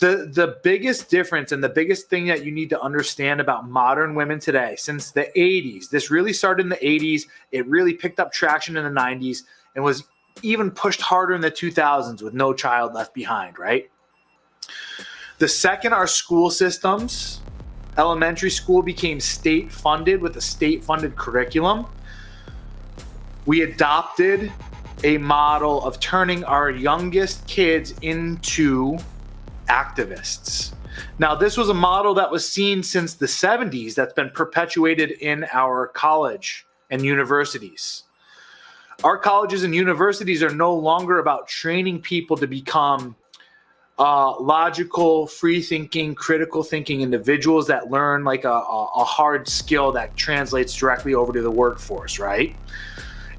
The biggest difference and the biggest thing that you need to understand about modern women today, since the 80s, this really started in the 80s, it really picked up traction in the 90s, and was even pushed harder in the 2000s with No Child Left Behind, right? The second our school systems, elementary school became state-funded with a state-funded curriculum, we adopted a model of turning our youngest kids into activists. Now, this was a model that was seen since the 70s that's been perpetuated in our college and universities. Our colleges and universities are no longer about training people to become logical, free-thinking, critical-thinking individuals that learn like a hard skill that translates directly over to the workforce, right?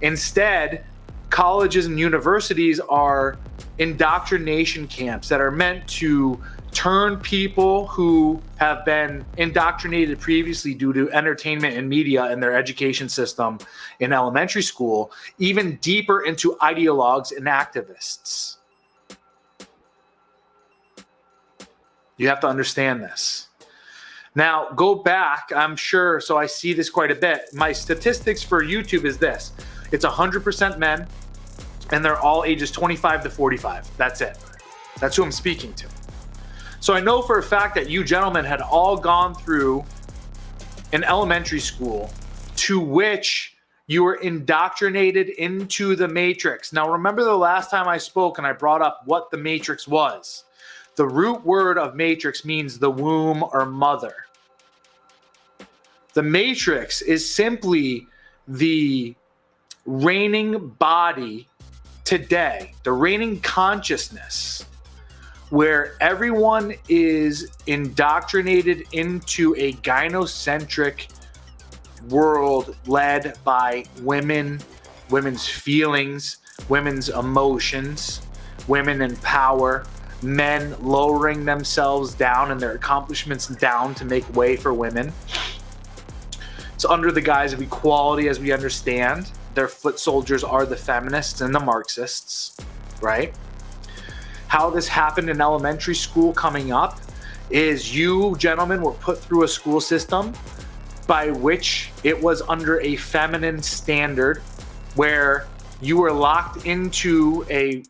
Instead, colleges and universities are indoctrination camps that are meant to turn people who have been indoctrinated previously due to entertainment and media in their education system in elementary school even deeper into ideologues and activists. You have to understand this. Now, go back, I'm sure, so I see this quite a bit. My statistics for YouTube is this. It's 100% men, and they're all ages 25 to 45. That's it. That's who I'm speaking to. So I know for a fact that you gentlemen had all gone through an elementary school to which you were indoctrinated into the Matrix. Now, remember the last time I spoke and I brought up what the Matrix was. The root word of Matrix means the womb or mother. The Matrix is simply the reigning body today, the reigning consciousness, where everyone is indoctrinated into a gynocentric world led by women, women's feelings, women's emotions, women in power, men lowering themselves down and their accomplishments down to make way for women. It's under the guise of equality as we understand. Their foot soldiers are the feminists and the Marxists, right? How this happened in elementary school coming up is you gentlemen were put through a school system by which it was under a feminine standard where you were locked into a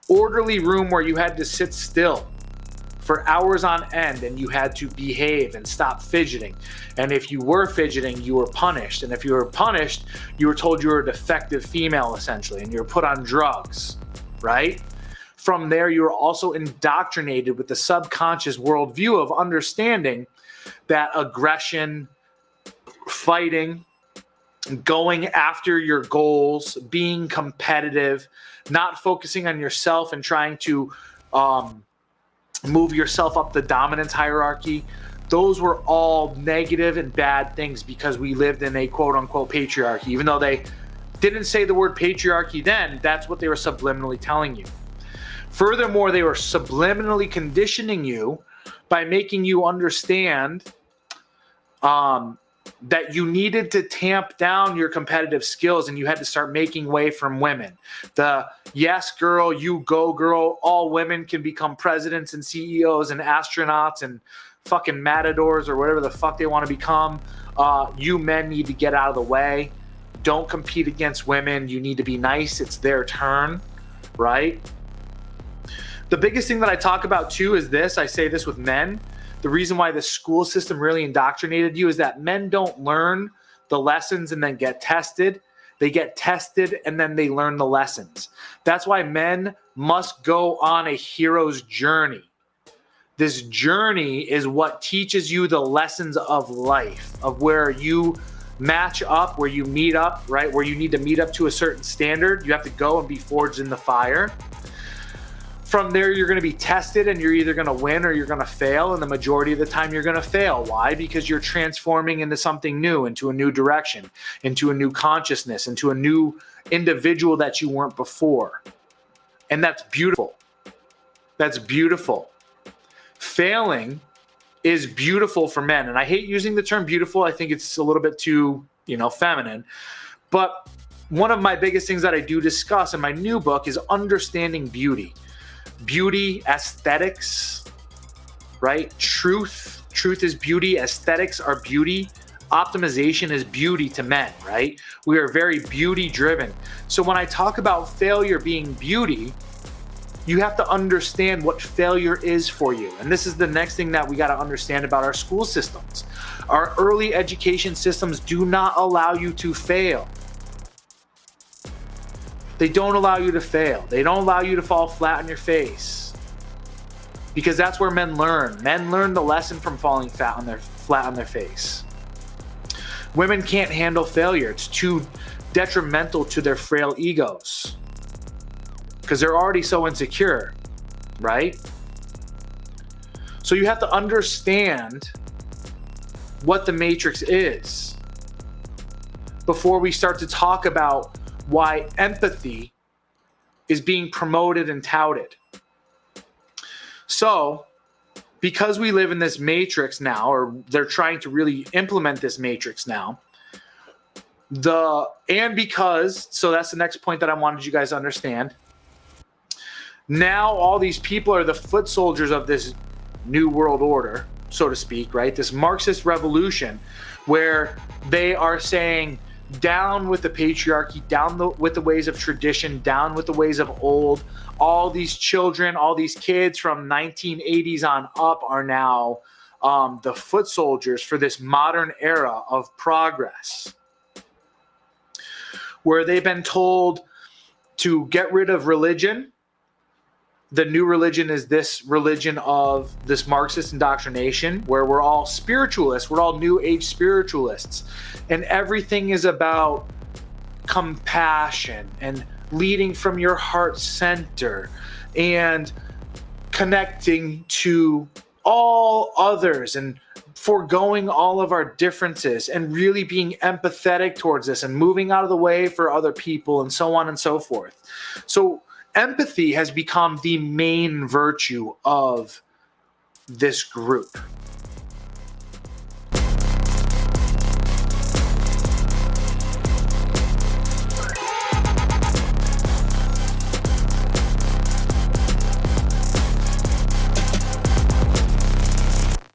orderly room where you had to sit still for hours on end and you had to behave and stop fidgeting. And if you were fidgeting, you were punished. And if you were punished, you were told you were a defective female, essentially, and you were put on drugs, right? From there, you were also indoctrinated with the subconscious worldview of understanding that aggression, fighting, going after your goals, being competitive, not focusing on yourself and trying to move yourself up the dominance hierarchy, those were all negative and bad things because we lived in a quote-unquote patriarchy. Even though they didn't say the word patriarchy then, that's what they were subliminally telling you. Furthermore, they were subliminally conditioning you by making you understand that you needed to tamp down your competitive skills and you had to start making way from women. The yes girl, you go girl, all women can become presidents and CEOs and astronauts and fucking matadors or whatever the fuck they want to become. You men need to get out of the way. Don't compete against women. You need to be nice. It's their turn, right? The biggest thing that I talk about too is this. I say this with men. The reason why the school system really indoctrinated you is that men don't learn the lessons and then get tested. They get tested and then they learn the lessons. That's why men must go on a hero's journey. This journey is what teaches you the lessons of life, of where you match up, where you meet up, right? Where you need to meet up to a certain standard. You have to go and be forged in the fire. From there, you're going to be tested and you're either going to win or you're going to fail. And the majority of the time you're going to fail. Why? Because you're transforming into something new, into a new direction, into a new consciousness, into a new individual that you weren't before. And that's beautiful. That's beautiful. Failing is beautiful for men. And I hate using the term beautiful. I think it's a little bit too, feminine. But one of my biggest things that I do discuss in my new book is understanding beauty. Beauty, aesthetics, right? Truth is beauty. Aesthetics are beauty. Optimization is beauty to men, right? We are very beauty driven. So when I talk about failure being beauty, you have to understand what failure is for you. And this is the next thing that we got to understand about our school systems. Our early education systems do not allow you to fail. They don't allow you to fail. They don't allow you to fall flat on your face. Because that's where men learn. Men learn the lesson from falling flat on their face. Women can't handle failure. It's too detrimental to their frail egos. Because they're already so insecure, right? So you have to understand what the matrix is before we start to talk about why empathy is being promoted and touted. So, because we live in this matrix now, or they're trying to really implement this matrix now, so that's the next point that I wanted you guys to understand. Now all these people are the foot soldiers of this new world order, so to speak, right? This Marxist revolution where they are saying down with the patriarchy, down with the ways of tradition, down with the ways of old. All these children, all these kids from 1980s on up are now the foot soldiers for this modern era of progress, where they've been told to get rid of religion. The new religion is this religion of this Marxist indoctrination where we're all spiritualists. We're all new age spiritualists. And everything is about compassion and leading from your heart center and connecting to all others and foregoing all of our differences and really being empathetic towards this and moving out of the way for other people and so on and so forth. So empathy has become the main virtue of this group.